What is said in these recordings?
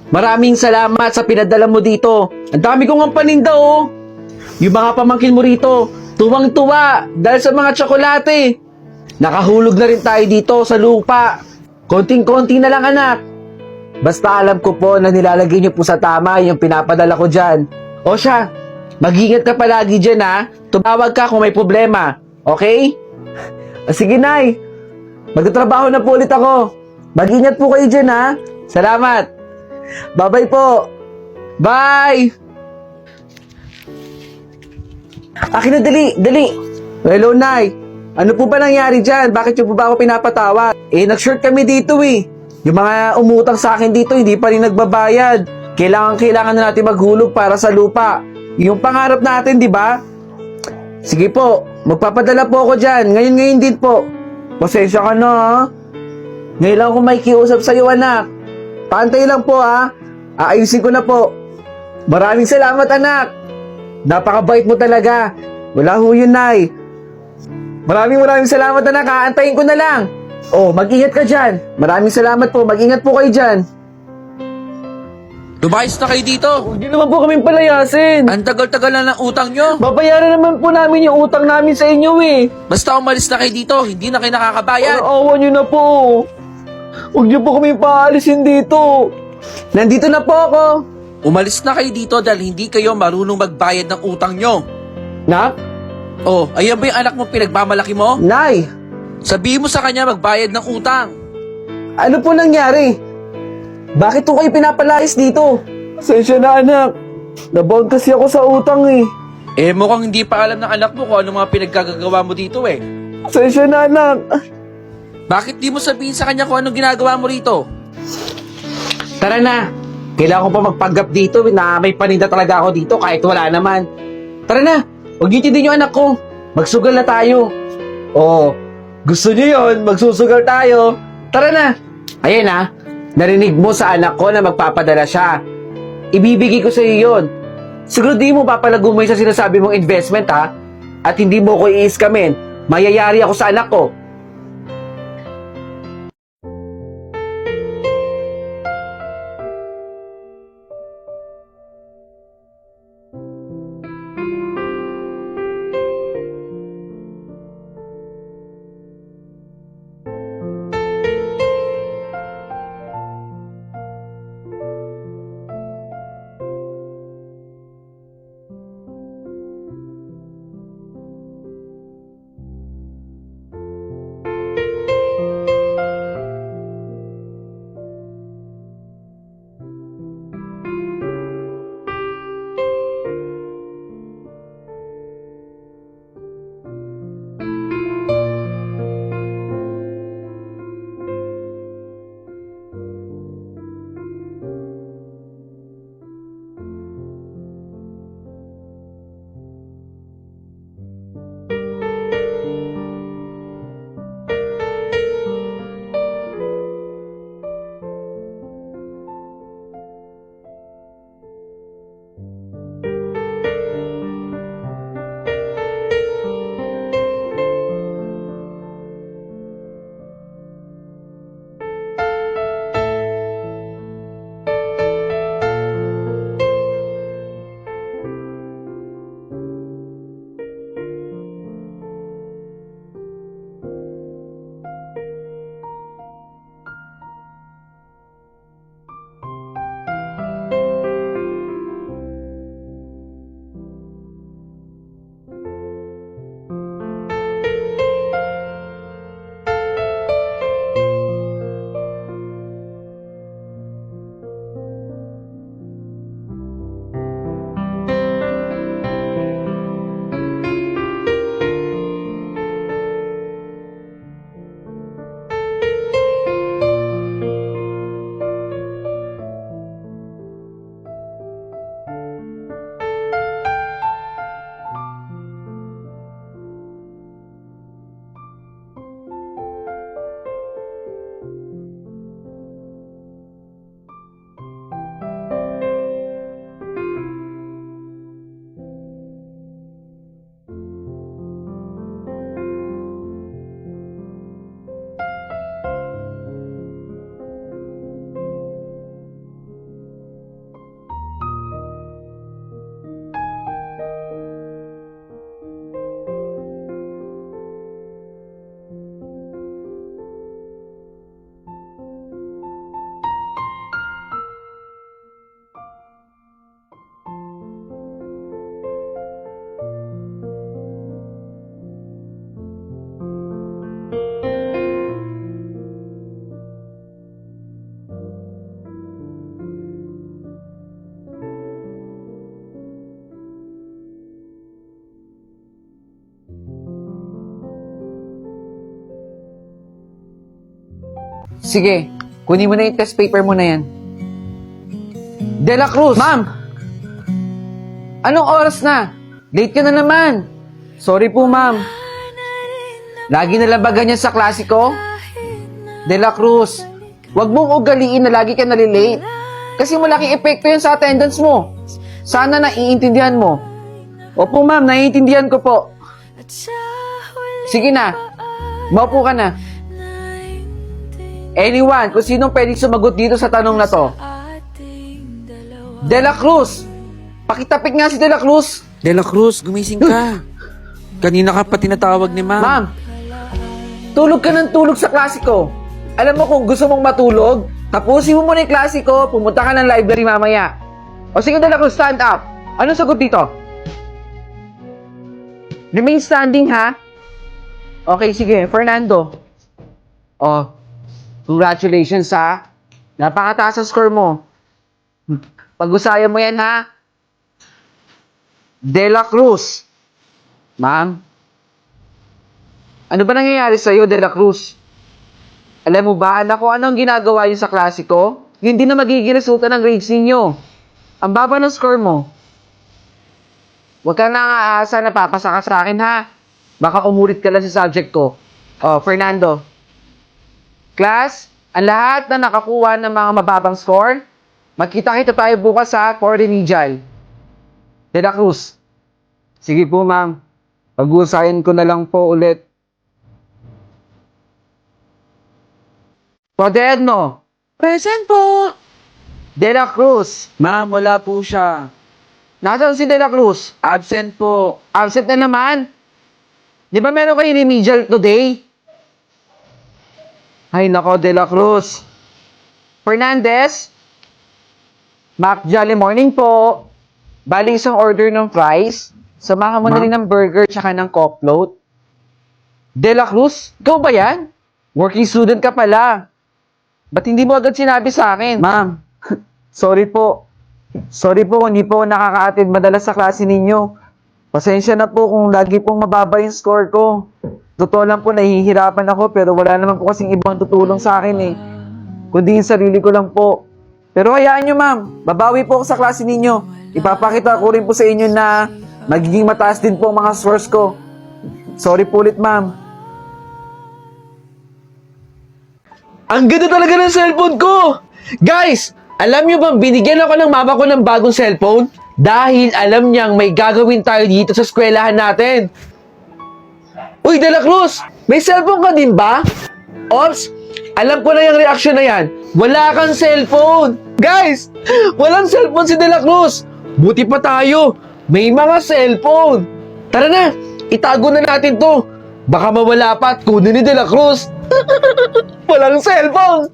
Maraming salamat sa pinadala mo dito. Ang dami kong ang paninda oh. Yung mga pamangkin mo rito, tuwang-tuwa dahil sa mga tsokolate. Nakahulog na rin tayo dito sa lupa. Konting-konti na lang anak. Basta alam ko po na nilalagay niyo po sa tama yung pinapadala ko dyan. O siya, mag-ingat ka palagi dyan ha. Tumawag ka kung may problema. Okay? Sige Nay, magtatrabaho na po ulit ako. Mag-ingat po kayo dyan ha. Salamat. Bye-bye po. Bye! Akin na, dali, dali. Hello, Nay. Ano po ba nangyari dyan? Bakit yung po ba ako pinapatawag? Nag-short kami dito eh. Yung mga umutang sa akin dito, hindi pa rin nagbabayad. Kailangan na natin maghulog para sa lupa. Yung pangarap natin, di ba? Sige po, magpapadala po ako dyan. Ngayon din po. Pasensya ka na ha. Ngayon lang ako may kiusap sa'yo, anak. Pantay lang po ha. Aayusin ko na po. Maraming salamat, anak. Napakabait mo talaga. Wala ho yun, Nay. Maraming salamat, anak. Aantayin ko na lang. Oh, mag-ingat ka dyan. Maraming salamat po. Mag-ingat po kayo dyan. Lumayas na kayo dito. Huwag niyo naman po kaming palayasin. Ang tagal-tagal na ng utang nyo. Babayaran naman po namin yung utang namin sa inyo eh. Basta umalis na kayo dito, hindi na kayo nakakabayad. Awa niyo na po. Huwag niyo po kaming paalisin dito. Nandito na po ako. Umalis na kayo dito dahil hindi kayo marunong magbayad ng utang nyo. Nak? Oh, ayan ba yung anak mo pinagmamalaki mo? Nay, Sabihin mo sa kanya magbayad ng utang. ano po nangyari? Bakit po kayo pinapalayas dito? Pasensya na anak. Nabound kasi ako sa utang eh. Mukhang hindi pa alam ng anak mo kung ano mga pinaggagawa mo dito eh. Pasensya na anak. Bakit di mo sabihin sa kanya kung anong ginagawa mo rito? Tara na. Kailangan ko pa magpanggap dito na may paninda talaga ako dito kahit wala naman. Tara na. Huwag niyo tindin yung anak ko. Magsugal na tayo. Oo. Gusto niyo yon? Magsusugal tayo. Tara na. Ayan ha. Narinig mo sa anak ko na magpapadala siya. Ibibigay ko sa iyo yun. Siguro di mo papalago mo sa sinasabi mong investment ha. At hindi mo ko i-iskamin. Mayayari ako sa anak ko. Sige, kunin mo na yung test paper mo na yan. De La Cruz! Ma'am! Anong oras na? Late ka na naman. Sorry po, ma'am. Lagi na lang ba ganyan sa klase ko? De La Cruz, wag mong ugaliin na lagi ka nalilate. Kasi malaking epekto yan sa attendance mo. Sana naiintindihan mo. Opo, ma'am, naiintindihan ko po. Sige na, maupo ka na. Anyone, kung sinong pwedeng sumagot dito sa tanong na to? De La Cruz! Pakitapik nga si De La Cruz! De La Cruz, gumising ka. Kanina ka pa tinatawag ni ma'am. Ma'am, tulog ka ng tulog sa klase ko. Alam mo kung gusto mong matulog, tapusin mo muna yung klase ko, pumunta ka ng library mamaya. O sige, De La Cruz, stand up. Anong sagot dito? Remain standing, ha? Okay, sige. Fernando. Oh, congratulations, ha? Napakataas ang score mo. Pag-usayan mo yan, ha? De La Cruz. Ma'am? Ano ba nangyayari sa'yo, De La Cruz? Alam mo ba, anak ko, ano ang ginagawa niyo sa klase ko? Yun din na magiging resulta ng grades ninyo. Ang baba ng score mo. Huwag ka nang aasa na papasa ka sa akin, ha? Baka umulit ka lang sa subject ko. Oh, Fernando. Class, ang lahat na nakakuha ng mga mababang score, magkita-kita tayo bukas sa for remedial. De La Cruz. Sige po, ma'am. Pag-uusayan ko na lang po ulit. Quaderno. Present po. De La Cruz. Ma'am, wala po siya. Nasaan si De La Cruz? Absent po. Absent na naman. Di ba meron kayo remedial today? Ay nako, De La Cruz. Fernandez? Mac Jolly morning po. Bali isang order ng fries. Samahan mo na rin ng burger tsaka ng coke float. De La Cruz? Ikaw ba yan? Working student ka pala. Ba't hindi mo agad sinabi sa akin? Ma'am, sorry po. Sorry po, hindi po ako nakaka-attend madalas sa klase ninyo. Pasensya na po kung lagi pong mababa yung score ko. Totoo lang po, nahihirapan ako pero wala naman po kasing ibang tutulong sa akin eh. Kundi yung sarili ko lang po. Pero hayaan nyo, ma'am. Babawi po ako sa klase ninyo. Ipapakita ko rin po sa inyo na magiging mataas din po ang mga scores ko. Sorry po ulit, ma'am. Ang ganda talaga ng cellphone ko! Guys, alam nyo bang binigyan ako ng mama ko ng bagong cellphone? Dahil alam niyang may gagawin tayo dito sa eskwelahan natin. Uy, De La Cruz! May cellphone ka din ba? Ops, alam ko na yung reaction na yan. Wala kang cellphone! Guys, walang cellphone si De La Cruz! Buti pa tayo, may mga cellphone! Tara na, itago na natin to. Baka mawala pa at kunin ni De La Cruz. Walang cellphone!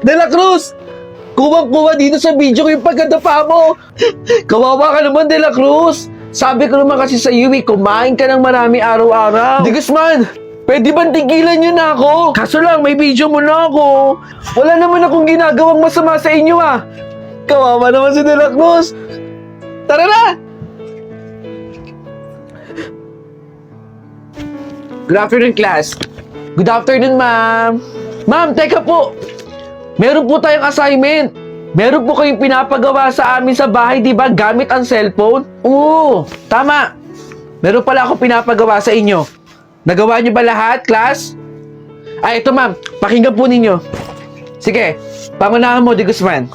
De La Cruz! Kuwang-kuwa dito sa video ko yung pagkadapa mo! Kawawa ka naman, De La Cruz! Sabi ko naman kasi sa iyo, kumain ka ng marami araw-araw. Di Guzman, pwede bang tigilan niyo na ako? Kaso lang, may video mo na ako. Wala naman akong ginagawang masama sa inyo ah. Kawawa naman si De La Cruz. Tara na! Good afternoon, class. Good afternoon, ma'am. Ma'am, teka po. Meron po tayong assignment. Meron po kayong pinapagawa sa amin sa bahay, di ba? Gamit ang cellphone? Oo, tama. Meron pala ako pinapagawa sa inyo. Nagawa niyo ba lahat, class? Ay, ito ma'am. Pakinggan po ninyo. Sige, pangunahan mo, Di Guzman.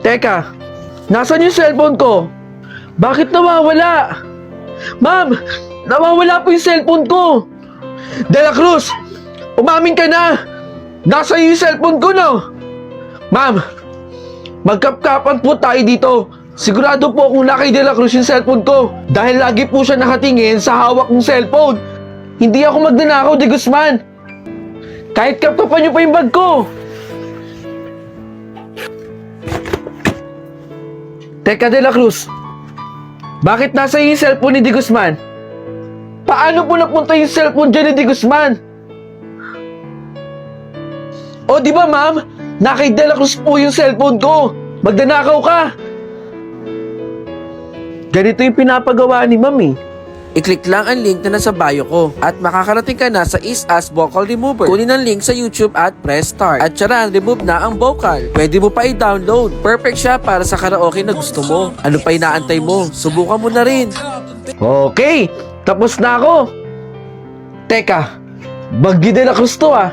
Teka, nasaan yung cellphone ko? Bakit nawawala? Ma'am, nawawala po yung cellphone ko. De La Cruz, umamin ka na. Nasa yung cellphone ko, no? Ma'am, magkapkapan po tayo dito. Sigurado po kung na kay De La Cruz yung cellphone ko. Dahil lagi po siya nakatingin sa hawak ng cellphone. Hindi ako magnanakaw, De Guzman. Kahit kapkapan niyo pa yung bag ko. Teka, De La Cruz. Bakit nasa yung cellphone ni Di Guzman? Paano po napunta yung cellphone dyan ni Di Guzman? O, di ba, ma'am? Na kay De La Cruz po yung cellphone ko. Magdanakaw ka. Ganito yung pinapagawa ni ma'am eh. I-click lang ang link na nasa bio ko at makakarating ka na sa Is Us Vocal Remover. Kunin ang link sa YouTube at press start. At tsaran, remove na ang vocal. Pwede mo pa i-download. Perfect siya para sa karaoke na gusto mo. Ano pa inaantay mo? Subukan mo na rin. Okay, tapos na ako. Teka, Bagyo de la Cruz to ah.